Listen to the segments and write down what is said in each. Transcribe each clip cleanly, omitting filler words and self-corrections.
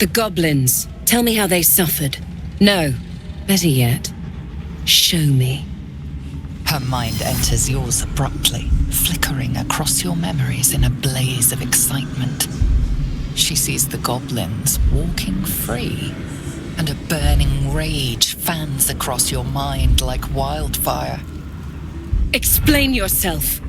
The goblins. Tell me how they suffered. No, better yet, show me. Her mind enters yours abruptly, flickering across your memories in a blaze of excitement. She sees the goblins walking free, and a burning rage fans across your mind like wildfire. Explain yourself!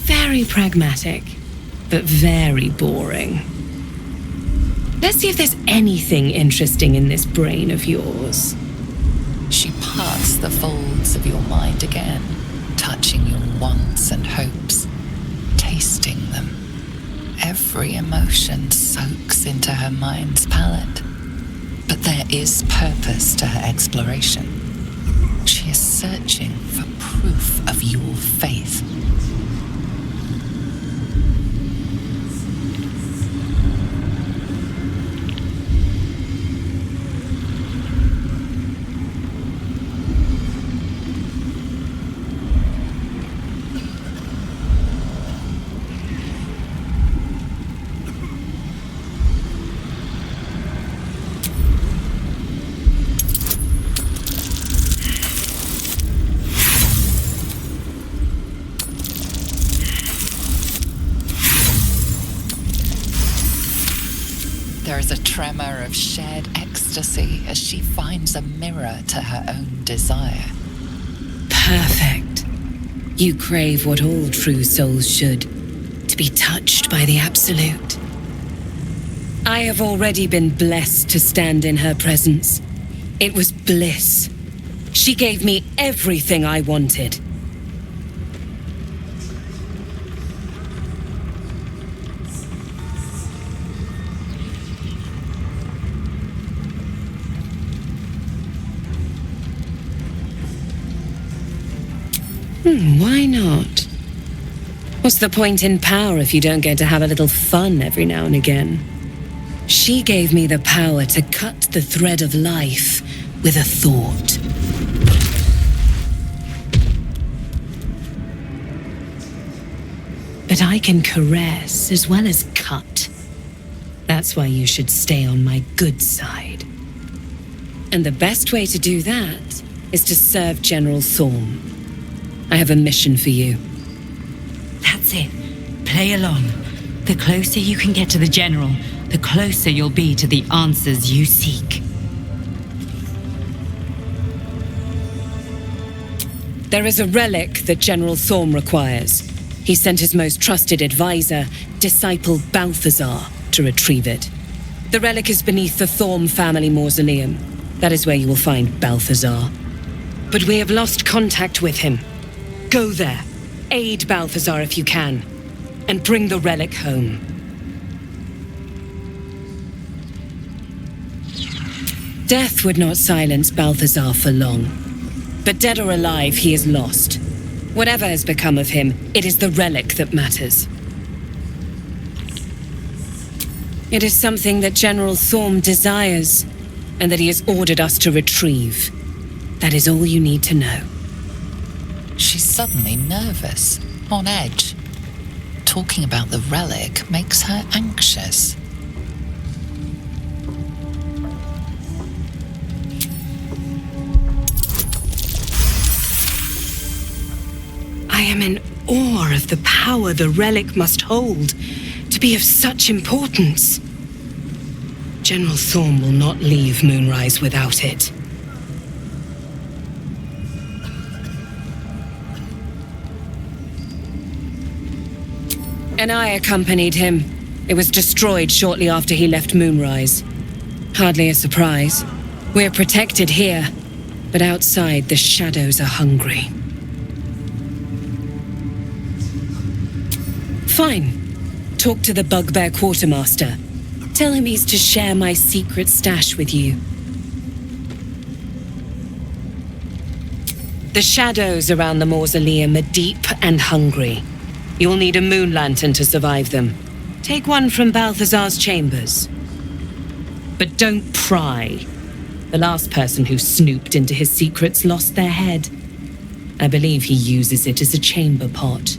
Very pragmatic, but very boring. Let's see if there's anything interesting in this brain of yours. She parts the folds of your mind again, touching your wants and hopes, tasting them. Every emotion soaks into her mind's palette. But there is purpose to her exploration. She is searching for proof of your faith. There is a tremor of shared ecstasy as she finds a mirror to her own desire. Perfect. You crave what all true souls should, to be touched by the Absolute. I have already been blessed to stand in her presence. It was bliss. She gave me everything I wanted. Why not? What's the point in power if you don't get to have a little fun every now and again? She gave me the power to cut the thread of life with a thought. But I can caress as well as cut. That's why you should stay on my good side. And the best way to do that is to serve General Thorm. I have a mission for you. That's it. Play along. The closer you can get to the General, the closer you'll be to the answers you seek. There is a relic that General Thorm requires. He sent his most trusted advisor, disciple Balthazar, to retrieve it. The relic is beneath the Thorm family mausoleum. That is where you will find Balthazar. But we have lost contact with him. Go there, aid Balthazar if you can, and bring the relic home. Death would not silence Balthazar for long. But dead or alive, he is lost. Whatever has become of him, it is the relic that matters. It is something that General Thorm desires, and that he has ordered us to retrieve. That is all you need to know. She's suddenly nervous, on edge. talking about the relic makes her anxious. I am in awe of the power the relic must hold to be of such importance. General Thorm will not leave Moonrise without it. And I accompanied him. It was destroyed shortly after he left Moonrise. Hardly a surprise. We're protected here, but outside the shadows are hungry. Fine. Talk to the Bugbear Quartermaster. Tell him he's to share my secret stash with you. The shadows around the mausoleum are deep and hungry. You'll need a moon lantern to survive them. Take one from Balthazar's chambers. But don't pry. The last person who snooped into his secrets lost their head. I believe he uses it as a chamber pot.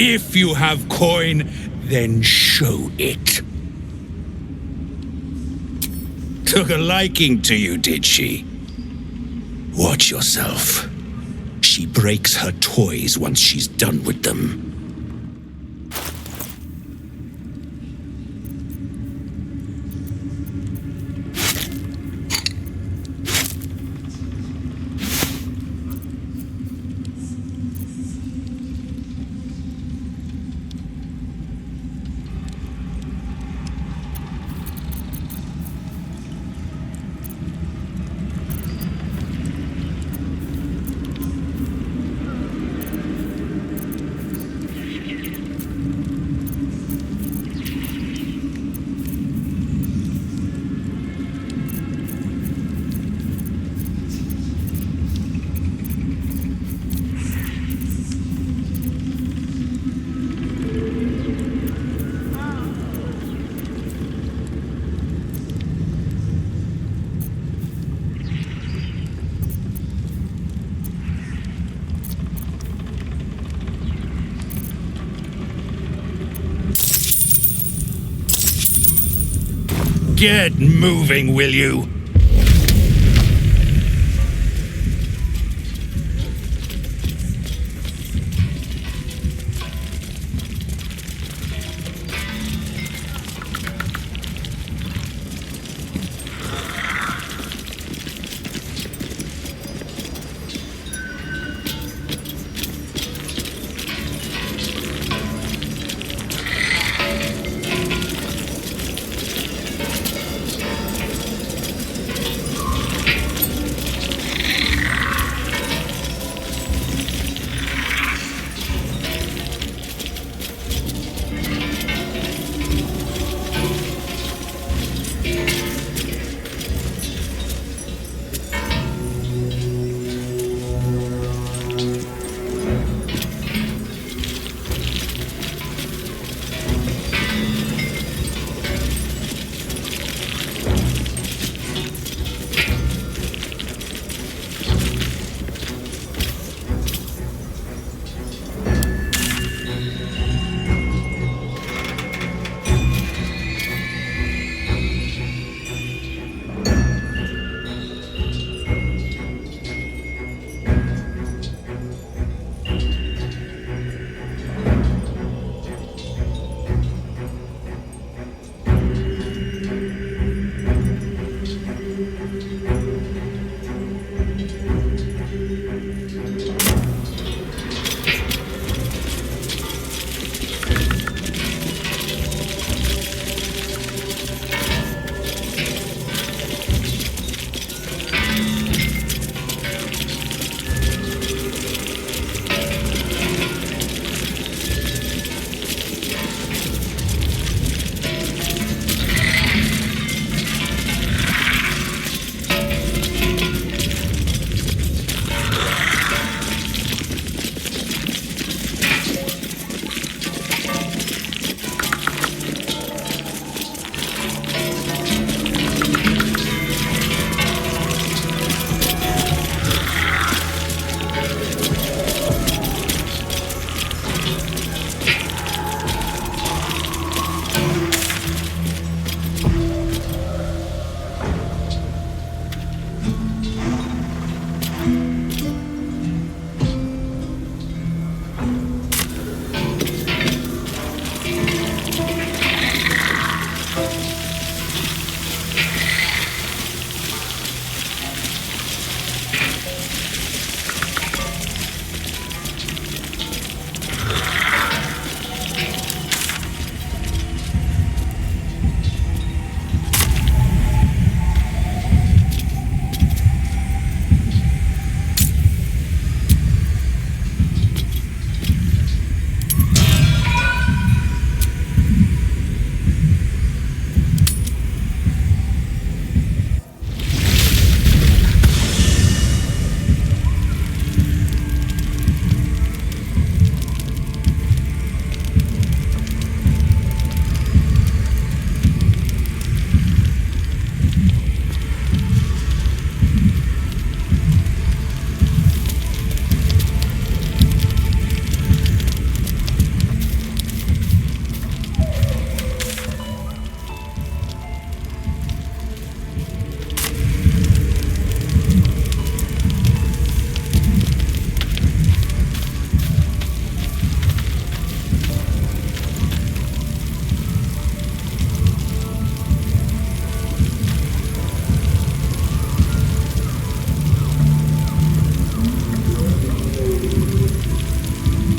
If you have coin, then show it. Took a liking to you, did she? Watch yourself. She breaks her toys once she's done with them. Get moving, will you?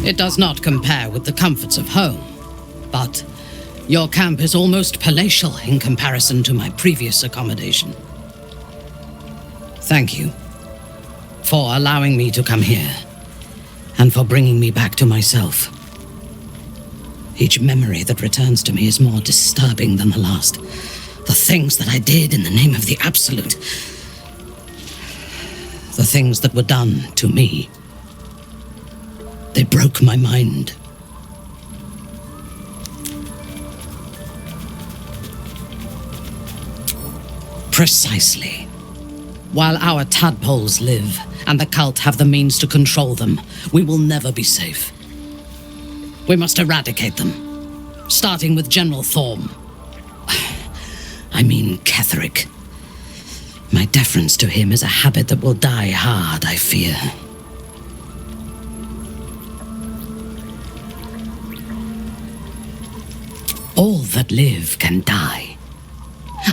It does not compare with the comforts of home, but your camp is almost palatial in comparison to my previous accommodation. Thank you for allowing me to come here, and for bringing me back to myself. Each memory that returns to me is more disturbing than the last. The things that I did in the name of the Absolute. The things that were done to me. They broke my mind. Precisely. While our tadpoles live, and the cult have the means to control them, we will never be safe. We must eradicate them, starting with General Thorm. I mean Ketheric. My deference to him is a habit that will die hard, I fear. All that live can die.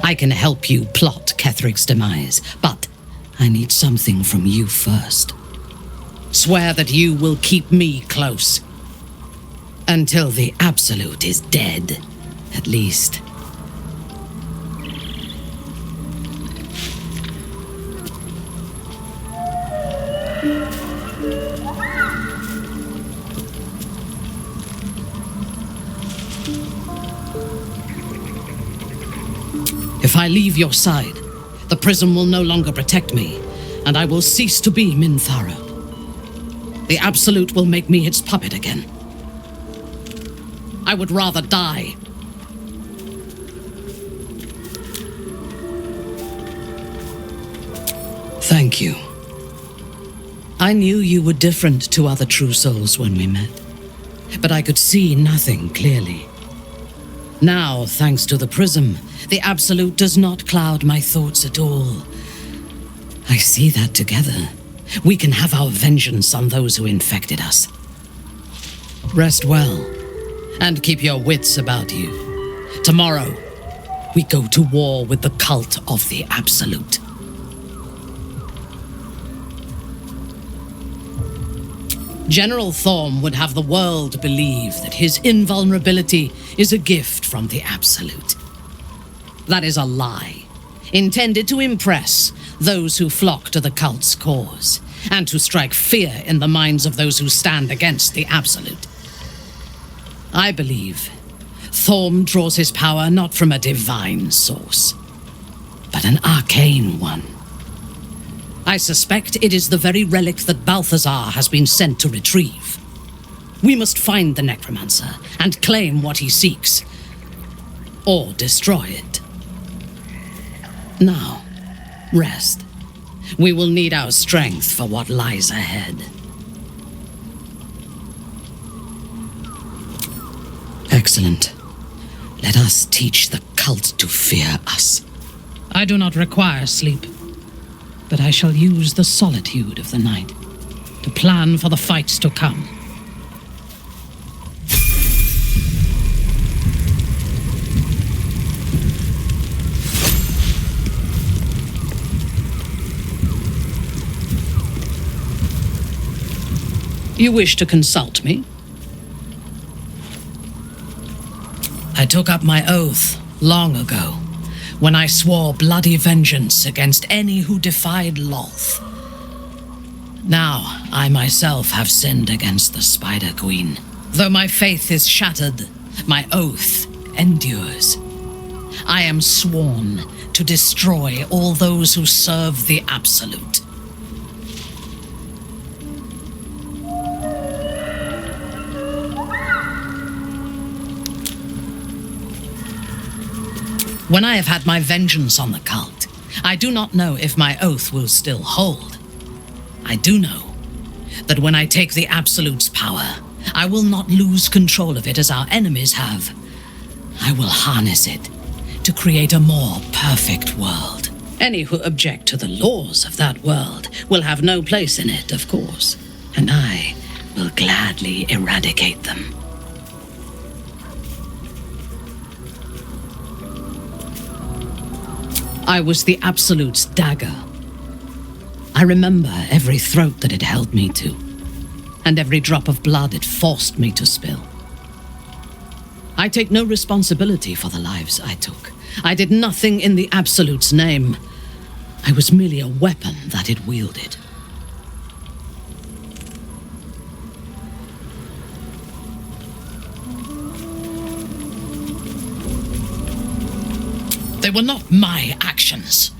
I can help you plot Ketheric's demise, but I need something from you first. Swear that you will keep me close. Until the Absolute is dead, at least. If I leave your side, the prism will no longer protect me, and I will cease to be Minthara. The Absolute will make me its puppet again. I would rather die. Thank you. I knew you were different to other true souls when we met, but I could see nothing clearly. Now, thanks to the prism, the Absolute does not cloud my thoughts at all. I see that together, we can have our vengeance on those who infected us. Rest well, and keep your wits about you. Tomorrow, we go to war with the cult of the Absolute. General Thorm would have the world believe that his invulnerability is a gift from the Absolute. That is a lie, intended to impress those who flock to the cult's cause, and to strike fear in the minds of those who stand against the Absolute. I believe Thorm draws his power not from a divine source, but an arcane one. I suspect it is the very relic that Balthazar has been sent to retrieve. We must find the necromancer and claim what he seeks, or destroy it. Now, rest. We will need our strength for what lies ahead. Excellent. Let us teach the cult to fear us. I do not require sleep, but I shall use the solitude of the night to plan for the fights to come. You wish to consult me? I took up my oath long ago, when I swore bloody vengeance against any who defied Lolth. Now, I myself have sinned against the Spider Queen. Though my faith is shattered, my oath endures. I am sworn to destroy all those who serve the Absolute. When I have had my vengeance on the cult, I do not know if my oath will still hold. I do know that when I take the Absolute's power, I will not lose control of it as our enemies have. I will harness it to create a more perfect world. Any who object to the laws of that world will have no place in it, of course, and I will gladly eradicate them. I was the Absolute's dagger. I remember every throat that it held me to, and every drop of blood it forced me to spill. I take no responsibility for the lives I took. I did nothing in the Absolute's name. I was merely a weapon that it wielded. They were not my actions.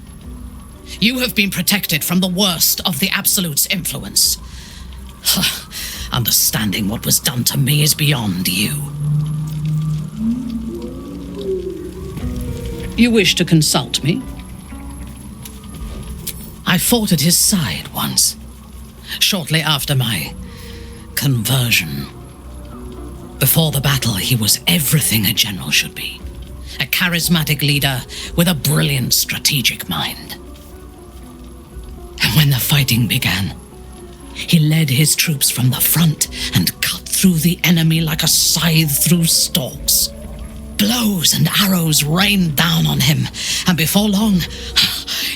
You have been protected from the worst of the Absolute's influence. Understanding what was done to me is beyond you. You wish to consult me? I fought at his side once, shortly after my conversion. Before the battle, he was everything a general should be. a charismatic leader with a brilliant strategic mind. And when the fighting began, he led his troops from the front and cut through the enemy like a scythe through stalks. Blows and arrows rained down on him, and before long,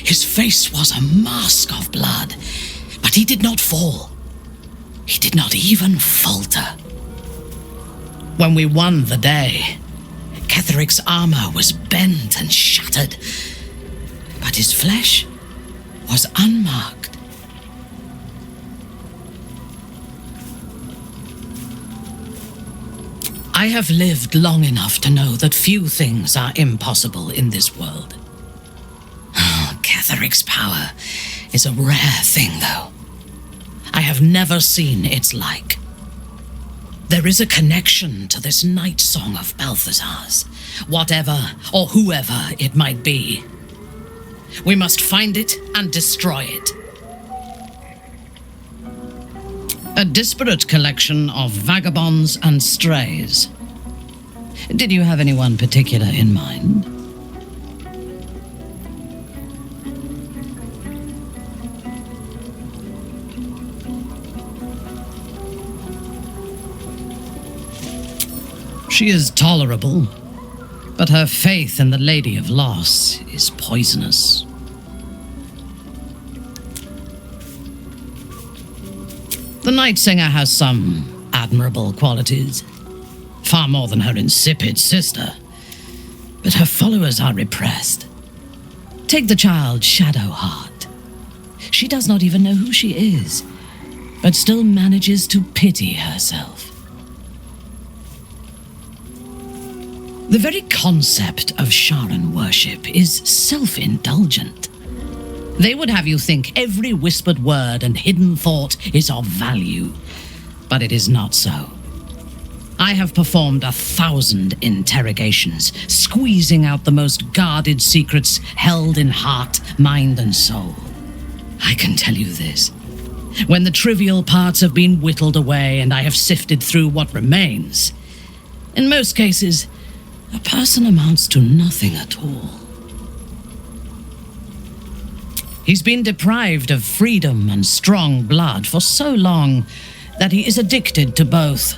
his face was a mask of blood. But he did not fall. He did not even falter. When we won the day, Ketheric's armor was bent and shattered, but his flesh was unmarked. I have lived long enough to know that few things are impossible in this world. Ketheric's power is a rare thing, though. I have never seen its like. There is a connection to this night song of Balthazar's, whatever or whoever it might be. We must find it and destroy it. A disparate collection of vagabonds and strays. Did you have anyone particular in mind? She is tolerable, but her faith in the Lady of Loss is poisonous. The Night Singer has some admirable qualities, far more than her insipid sister, but her followers are repressed. Take the child Shadowheart. She does not even know who she is, but still manages to pity herself. The very concept of Sharan worship is self-indulgent. They would have you think every whispered word and hidden thought is of value, but it is not so. I have performed 1,000 interrogations, squeezing out the most guarded secrets held in heart, mind, and soul. I can tell you this. When the trivial parts have been whittled away and I have sifted through what remains, in most cases, a person amounts to nothing at all. He's been deprived of freedom and strong blood for so long that he is addicted to both.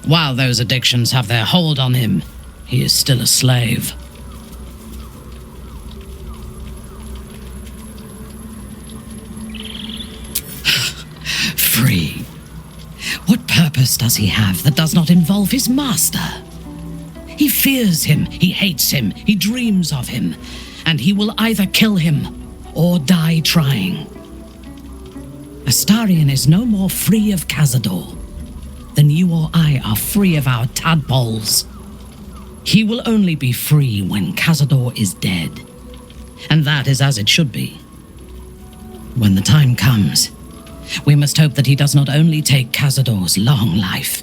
While those addictions have their hold on him, he is still a slave. Free. What purpose does he have that does not involve his master? He fears him, he hates him, he dreams of him, and he will either kill him or die trying. Astarion is no more free of Cazador than you or I are free of our tadpoles. He will only be free when Cazador is dead, and that is as it should be. When the time comes, we must hope that he does not only take Cazador's long life,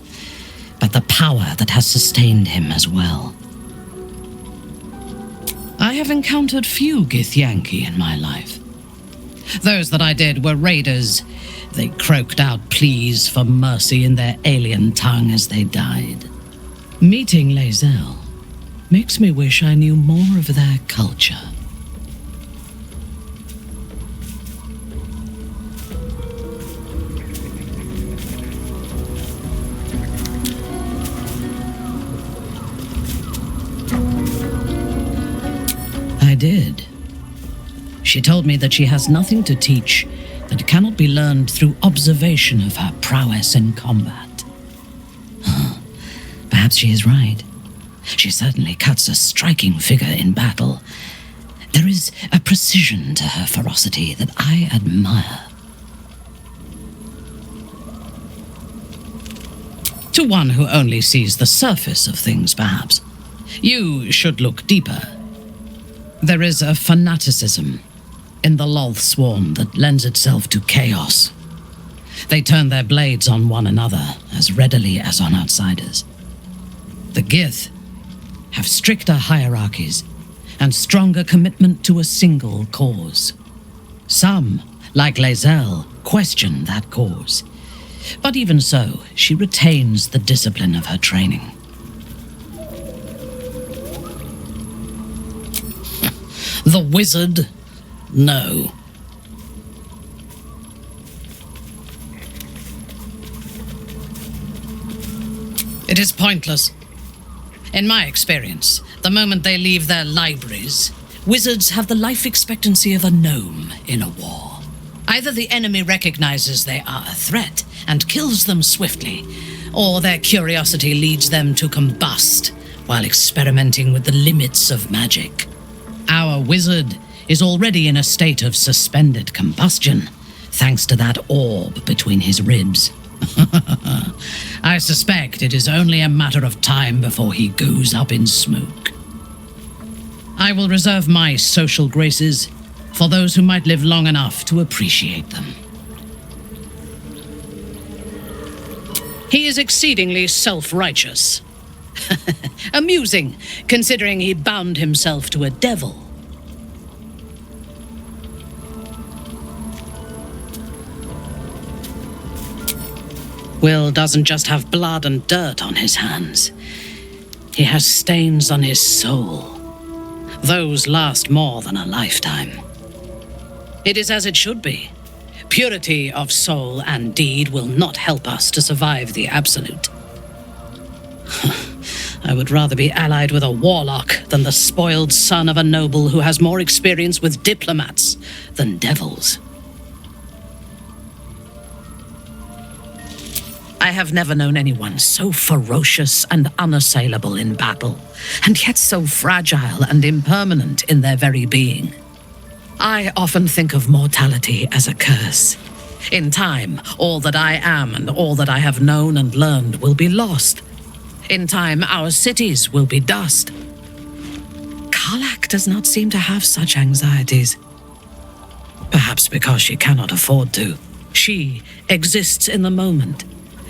but the power that has sustained him as well. I have encountered few Githyanki in my life. Those that I did were raiders. They croaked out pleas for mercy in their alien tongue as they died. Meeting Lae'zel makes me wish I knew more of their culture. I did. She told me that she has nothing to teach that cannot be learned through observation of her prowess in combat. Perhaps she is right. She certainly cuts a striking figure in battle. There is a precision to her ferocity that I admire. To one who only sees the surface of things, perhaps. You should look deeper. There is a fanaticism in the Lolth swarm that lends itself to chaos. They turn their blades on one another as readily as on outsiders. The Gith have stricter hierarchies and stronger commitment to a single cause. Some, like Lae'zel, question that cause. But even so, she retains the discipline of her training. The wizard? No. It is pointless. In my experience, the moment they leave their libraries, wizards have the life expectancy of a gnome in a war. Either the enemy recognizes they are a threat and kills them swiftly, or their curiosity leads them to combust while experimenting with the limits of magic. Our wizard is already in a state of suspended combustion, thanks to that orb between his ribs. I suspect it is only a matter of time before he goes up in smoke. I will reserve my social graces for those who might live long enough to appreciate them. He is exceedingly self-righteous. Amusing, considering he bound himself to a devil. Will doesn't just have blood and dirt on his hands. He has stains on his soul. Those last more than a lifetime. It is as it should be. Purity of soul and deed will not help us to survive the absolute. I would rather be allied with a warlock than the spoiled son of a noble who has more experience with diplomats than devils. I have never known anyone so ferocious and unassailable in battle, and yet so fragile and impermanent in their very being. I often think of mortality as a curse. In time, all that I am and all that I have known and learned will be lost. In time, our cities will be dust. Karlak does not seem to have such anxieties. Perhaps because she cannot afford to. She exists in the moment,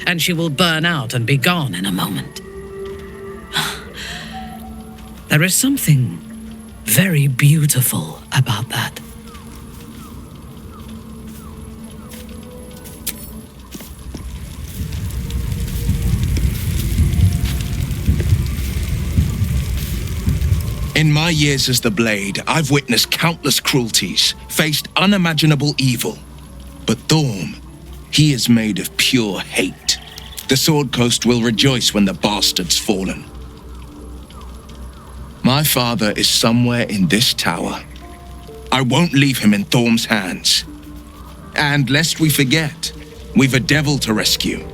and she will burn out and be gone in a moment. There is something very beautiful about that. In my years as the Blade, I've witnessed countless cruelties, faced unimaginable evil. But Thorm, he is made of pure hate. The Sword Coast will rejoice when the bastard's fallen. My father is somewhere in this tower. I won't leave him in Thorm's hands. And lest we forget, we've a devil to rescue.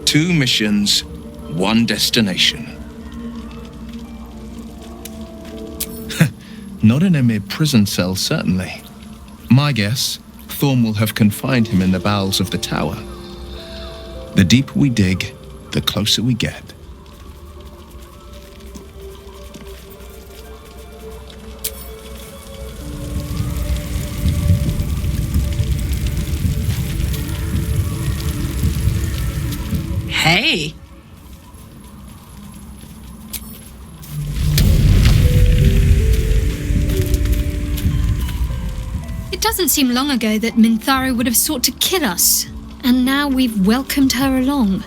2 missions, 1 destination. Not in a mere prison cell, certainly. My guess, Thorm will have confined him in the bowels of the tower. The deeper we dig, the closer we get. Hey! It doesn't seem long ago that Minthara would have sought to kill us, and now we've welcomed her along.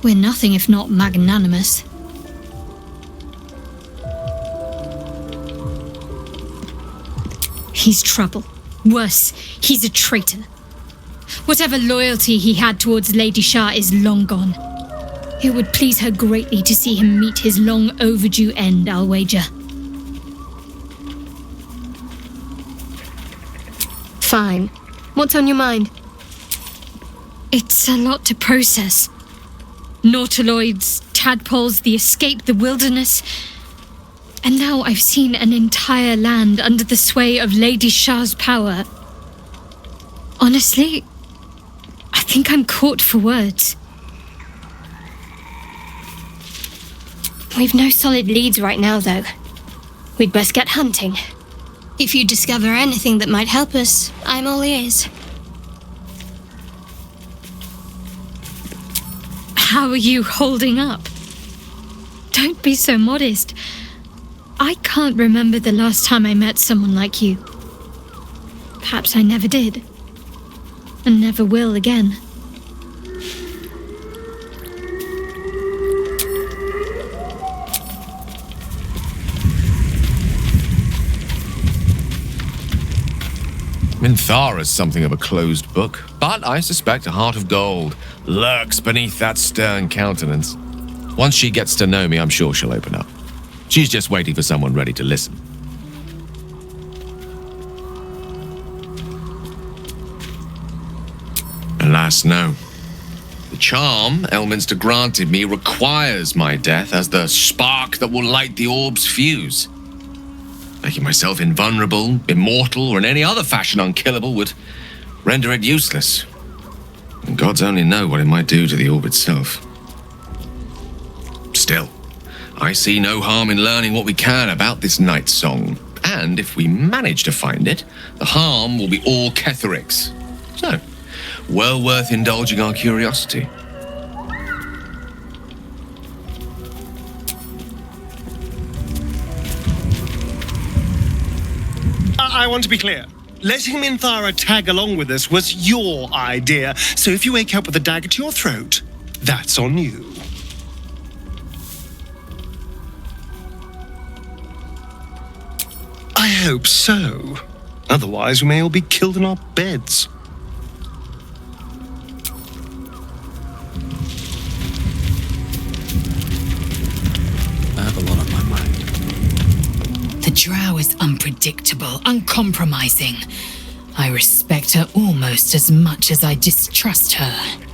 We're nothing if not magnanimous. He's trouble. Worse, he's a traitor. Whatever loyalty he had towards Lady Shah is long gone. It would please her greatly to see him meet his long overdue end, I'll wager. Fine. What's on your mind? It's a lot to process. Nautiloids, tadpoles, the escape, the wilderness. And now I've seen an entire land under the sway of Lady Shah's power. Honestly, I think I'm caught for words. We've no solid leads right now, though. We'd best get hunting. If you discover anything that might help us, I'm all ears. How are you holding up? Don't be so modest. I can't remember the last time I met someone like you. Perhaps I never did. And never will again. Minthara's something of a closed book, but I suspect a heart of gold lurks beneath that stern countenance. Once she gets to know me, I'm sure she'll open up. She's just waiting for someone ready to listen. Alas, no. The charm Elminster granted me requires my death as the spark that will light the orb's fuse. Making myself invulnerable, immortal, or in any other fashion unkillable would render it useless. And gods only know what it might do to the orb itself. Still, I see no harm in learning what we can about this night song. And if we manage to find it, the harm will be all Ketheric's. So, well worth indulging our curiosity. I want to be clear. Letting Minthara tag along with us was your idea, so if you wake up with a dagger to your throat, that's on you. I hope so. Otherwise, we may all be killed in our beds. I have a lot on my mind. The Drow is unpredictable, uncompromising. I respect her almost as much as I distrust her.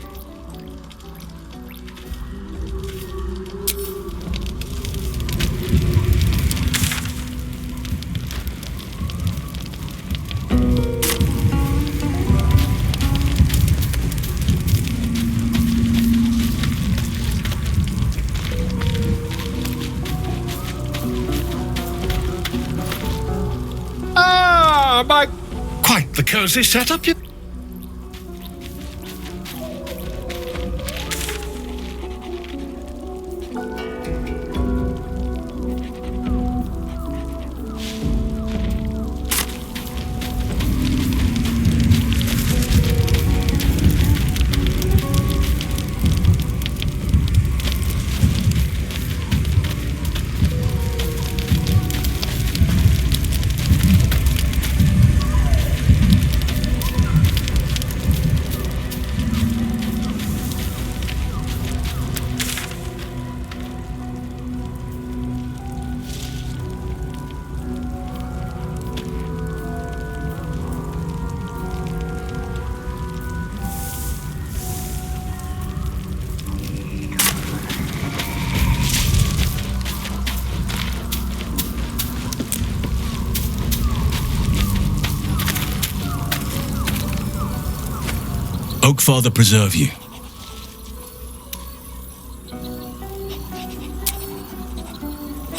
Quite the cozy setup, you... Oakfather preserve you.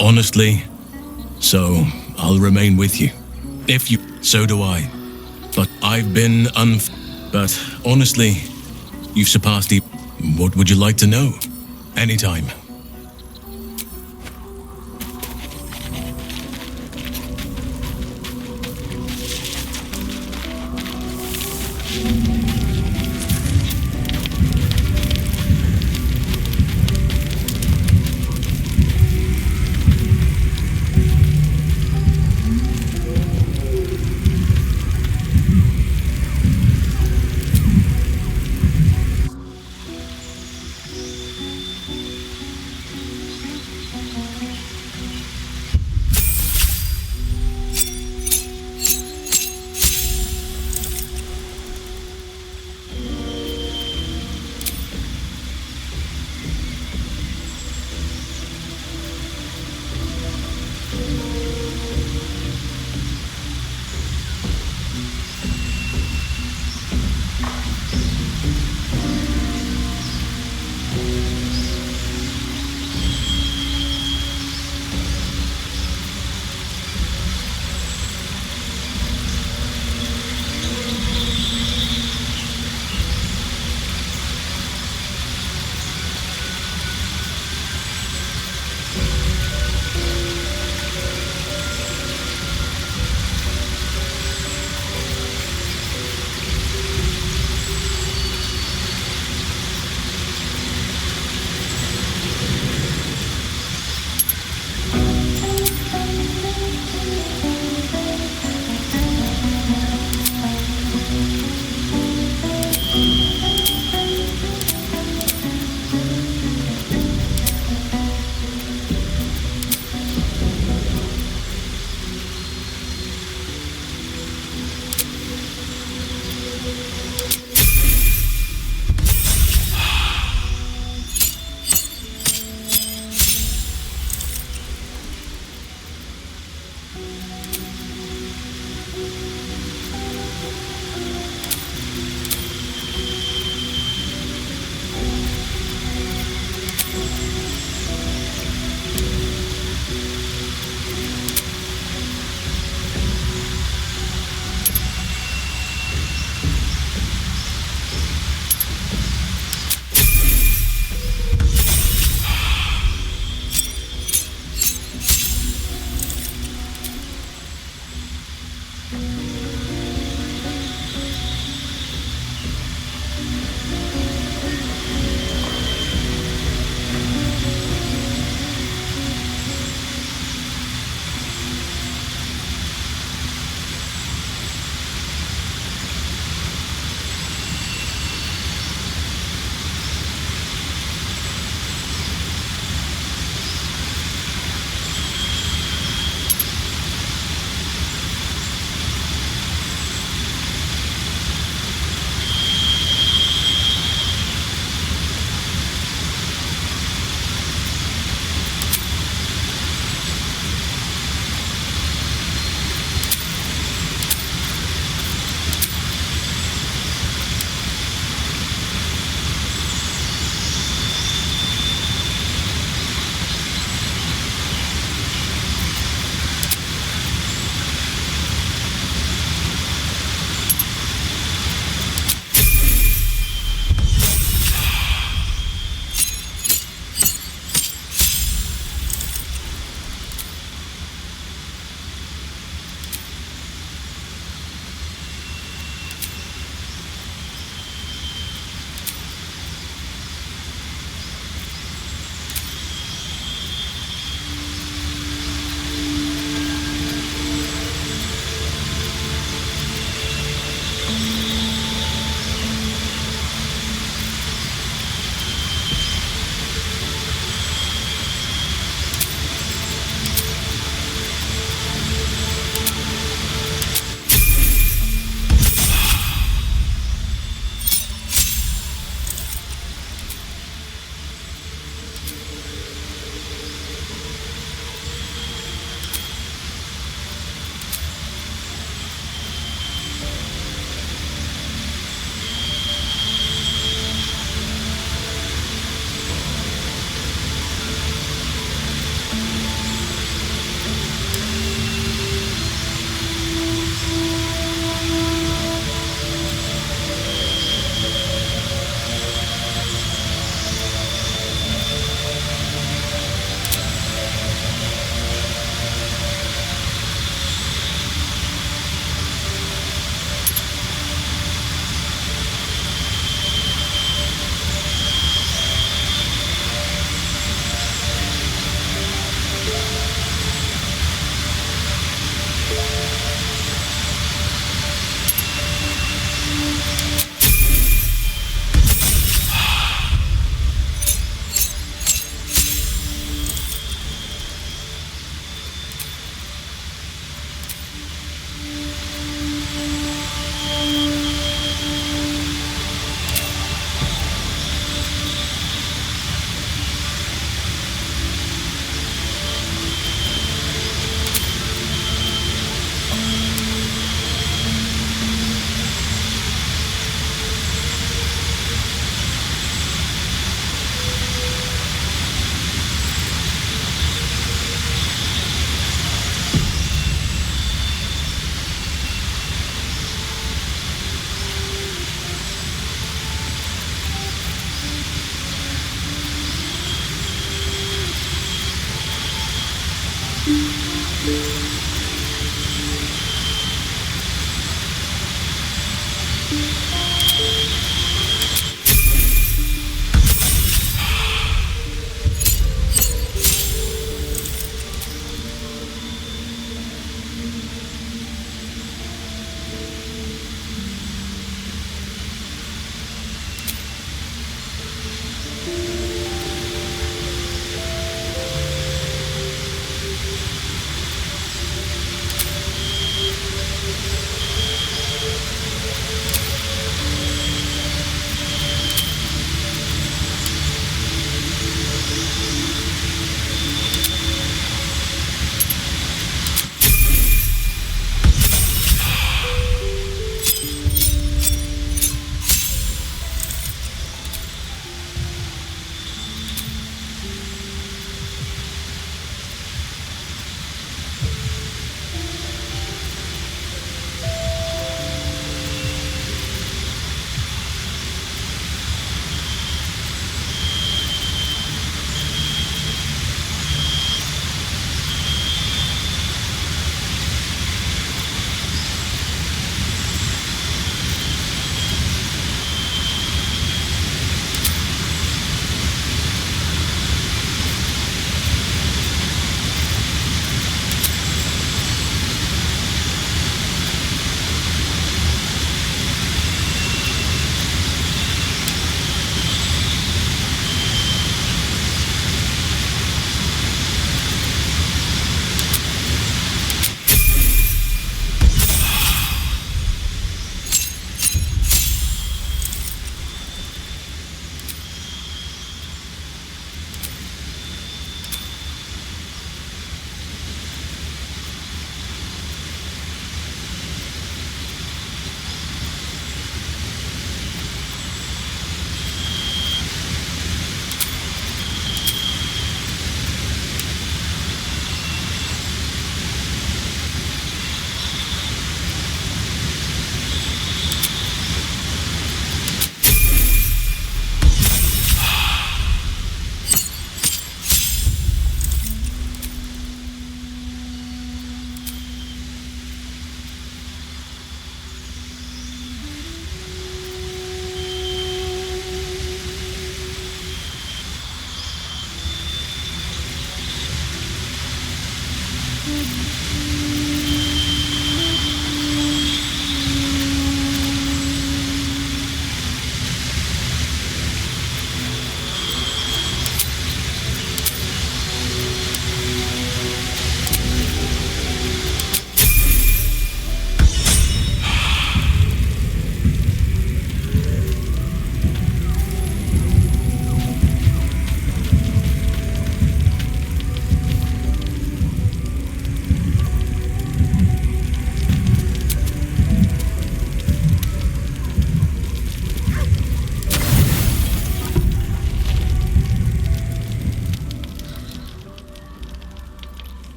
Honestly, so I'll remain with you. If you, so do I. But I've been but honestly, you've surpassed the... What would you like to know? Anytime.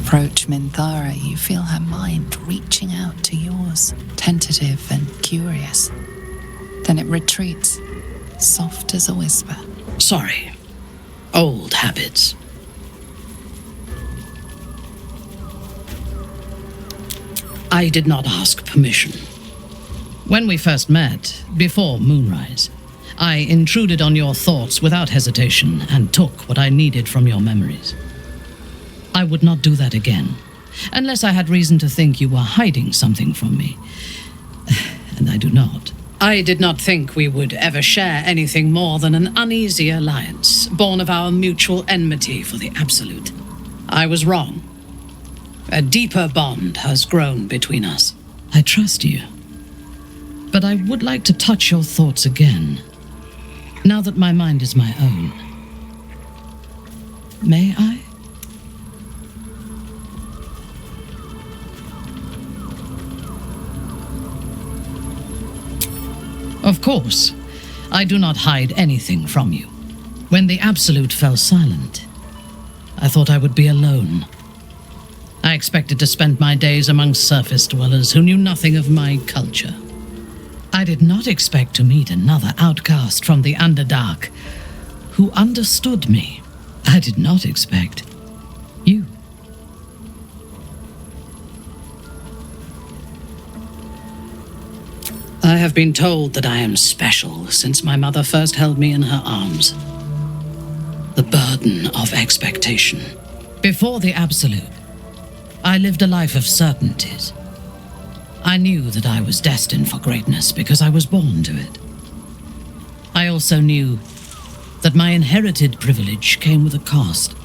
approach Minthara, you feel her mind reaching out to yours, tentative and curious. Then it retreats, soft as a whisper. Sorry. Old habits. I did not ask permission. When we first met, before moonrise, I intruded on your thoughts without hesitation and took what I needed from your memories. I would not do that again, unless I had reason to think you were hiding something from me. And I do not. I did not think we would ever share anything more than an uneasy alliance, born of our mutual enmity for the Absolute. I was wrong. A deeper bond has grown between us. I trust you. But I would like to touch your thoughts again, now that my mind is my own. May I? Of course, I do not hide anything from you. When the Absolute fell silent, I thought I would be alone. I expected to spend my days among surface dwellers who knew nothing of my culture. I did not expect to meet another outcast from the Underdark who understood me. I did not expect you. I have been told that I am special since my mother first held me in her arms. The burden of expectation. Before the Absolute, I lived a life of certainties. I knew that I was destined for greatness because I was born to it. I also knew that my inherited privilege came with a cost,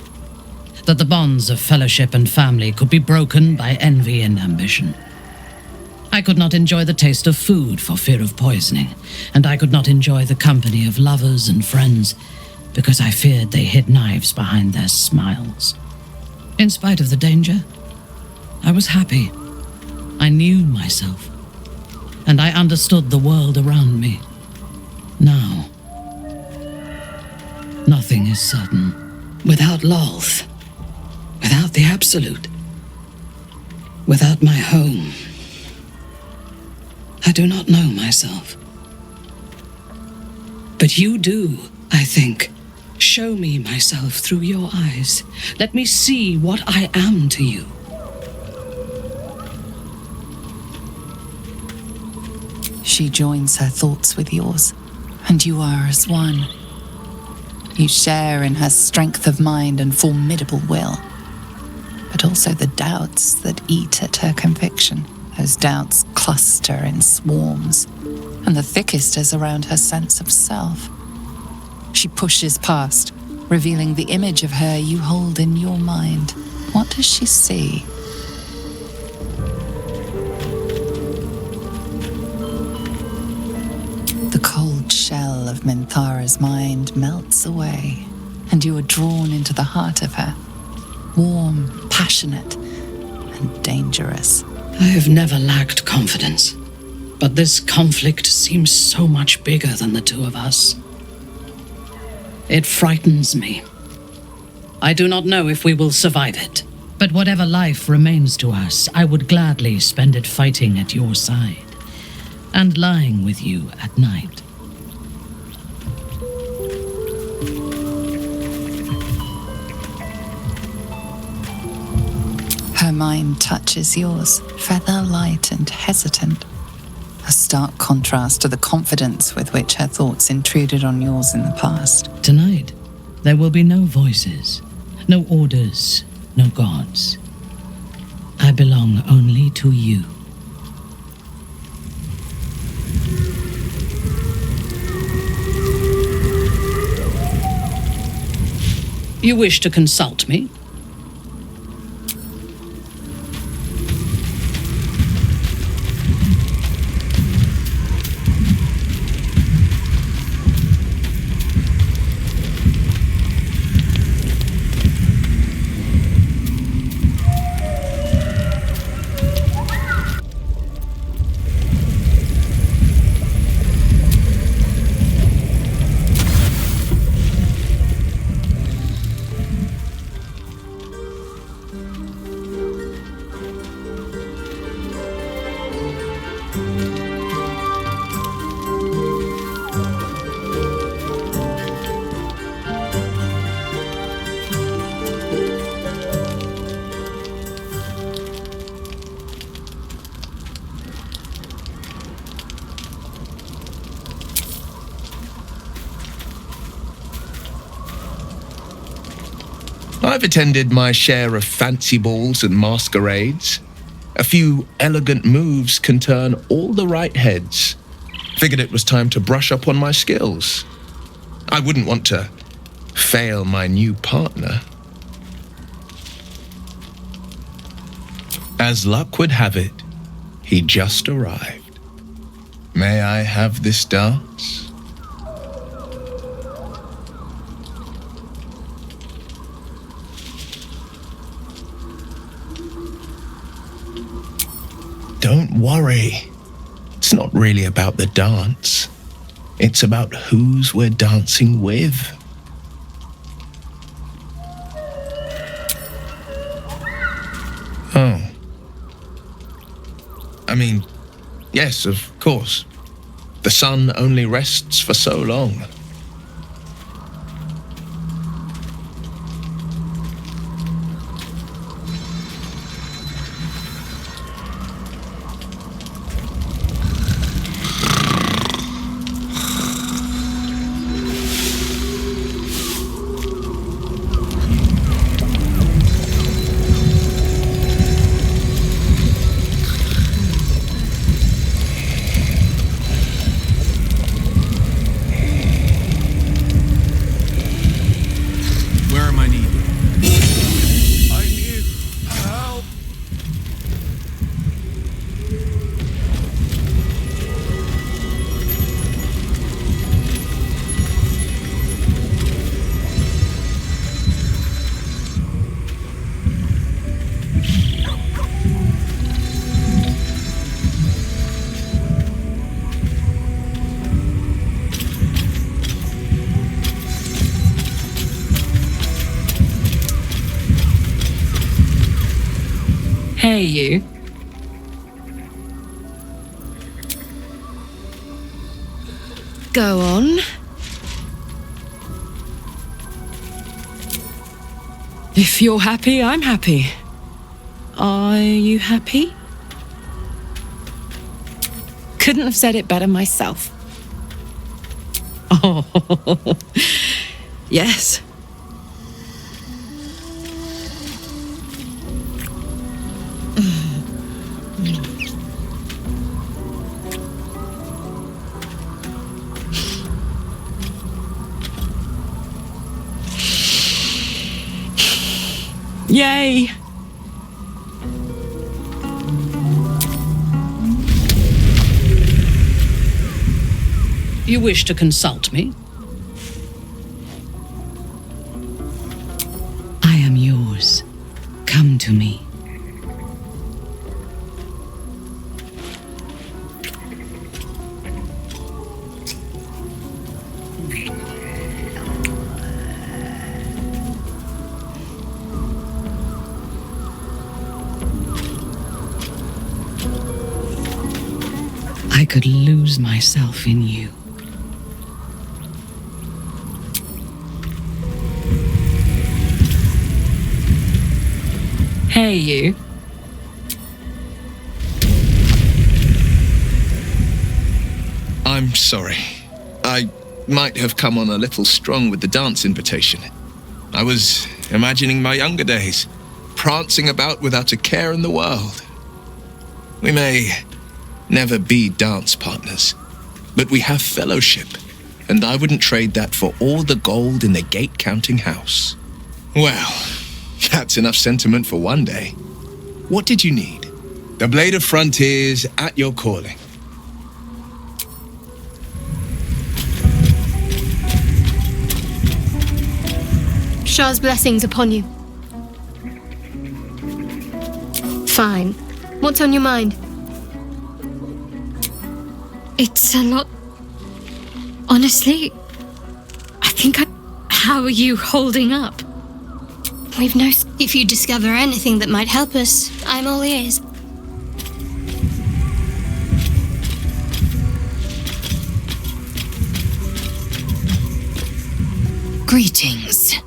that the bonds of fellowship and family could be broken by envy and ambition. I could not enjoy the taste of food for fear of poisoning, and I could not enjoy the company of lovers and friends because I feared they hid knives behind their smiles. In spite of the danger, I was happy. I knew myself, and I understood the world around me. Now, nothing is certain. Without Lolth, without the Absolute, without my home, I do not know myself. But you do, I think. Show me myself through your eyes. Let me see what I am to you. She joins her thoughts with yours, and you are as one. You share in her strength of mind and formidable will, but also the doubts that eat at her conviction. Those doubts cluster in swarms, and the thickest is around her sense of self. She pushes past, revealing the image of her you hold in your mind. What does she see? The cold shell of Minthara's mind melts away, and you are drawn into the heart of her, warm, passionate, and dangerous. I have never lacked confidence, but this conflict seems so much bigger than the two of us. It frightens me. I do not know if we will survive it, but whatever life remains to us, I would gladly spend it fighting at your side and lying with you at night. Her mind touches yours, feather light and hesitant. A stark contrast to the confidence with which her thoughts intruded on yours in the past. Tonight, there will be no voices, no orders, no gods. I belong only to you. You wish to consult me? I've attended my share of fancy balls and masquerades. A few elegant moves can turn all the right heads. Figured it was time to brush up on my skills. I wouldn't want to fail my new partner. As luck would have it, he just arrived. May I have this dance? Don't worry. It's not really about the dance. It's about whose we're dancing with. Oh. I mean, yes, of course. The sun only rests for so long. Hey, you. Go on. If you're happy, I'm happy. Are you happy? Couldn't have said it better myself. Oh, yes. Yay! You wish to consult me? I am yours. Come to me. I could lose myself in you. Hey, you. I'm sorry. I might have come on a little strong with the dance invitation. I was imagining my younger days, prancing about without a care in the world. We may never be dance partners, but we have fellowship, and I wouldn't trade that for all the gold in the gate-counting house. Well, that's enough sentiment for one day. What did you need? The Blade of Frontiers at your calling. Shah's blessings upon you. Fine. What's on your mind? It's a lot. Honestly, I think I. How are you holding up? We've no. If you discover anything that might help us, I'm all ears. Greetings.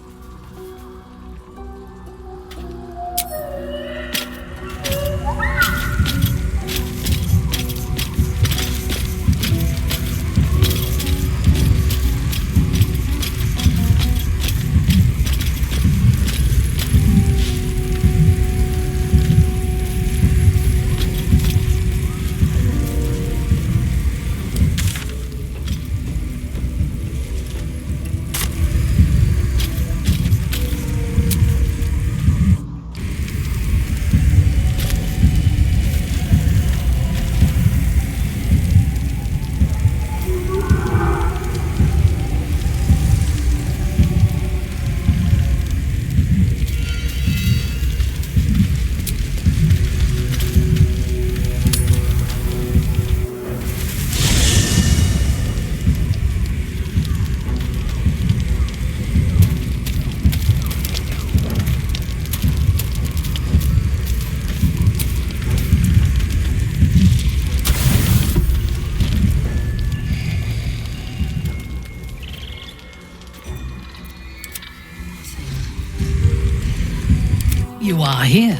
you are here.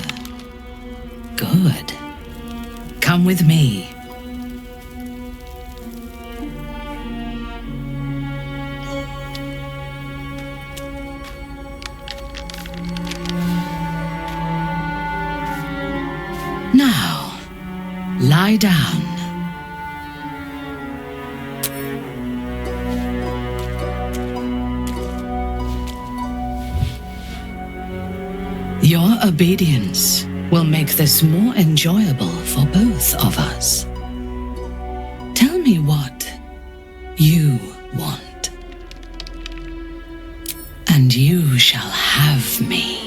Good. Come with me. Now, lie down. Your obedience will make this more enjoyable for both of us. Tell me what you want, and you shall have me.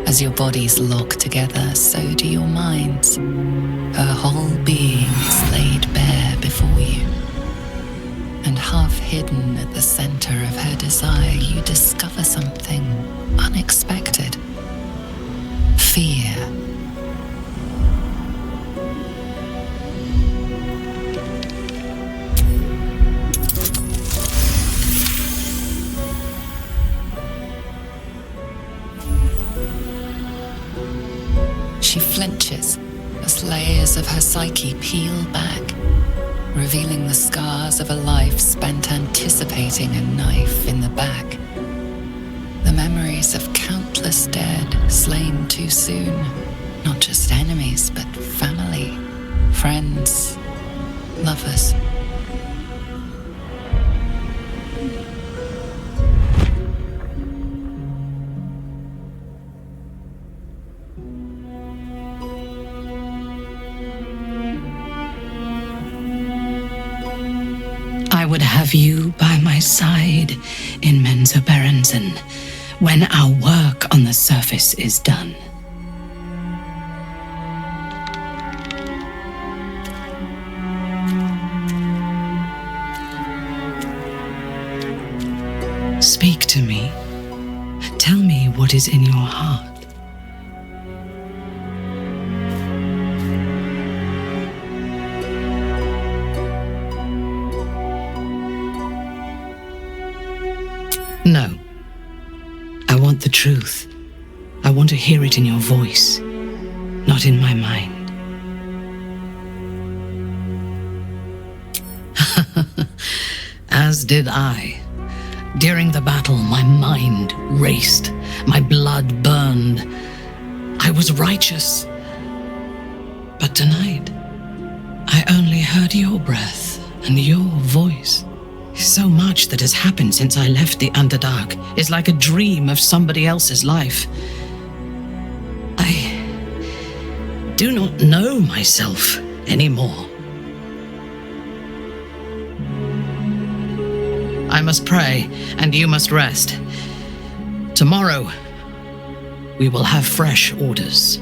As your bodies lock together, so do your minds. Her whole being is laid bare before you. And half hidden at the center of her desire, you discover something unexpected. Fear. She flinches as layers of her psyche peel back, revealing the scars of a life spent anticipating a knife in the back. The memories of countless dead slain too soon. Not just enemies, but family, friends, lovers. I would have you by my side in Mensa Berensen when our work on the surface is done. Speak to me. Tell me what is in your heart. No. I want the truth. I want to hear it in your voice, not in my mind. As did I. During the battle, my mind raced, my blood burned. I was righteous. But tonight, I only heard your breath and your voice. So much that has happened since I left the Underdark is like a dream of somebody else's life. I do not know myself anymore. I must pray, and you must rest. Tomorrow, we will have fresh orders.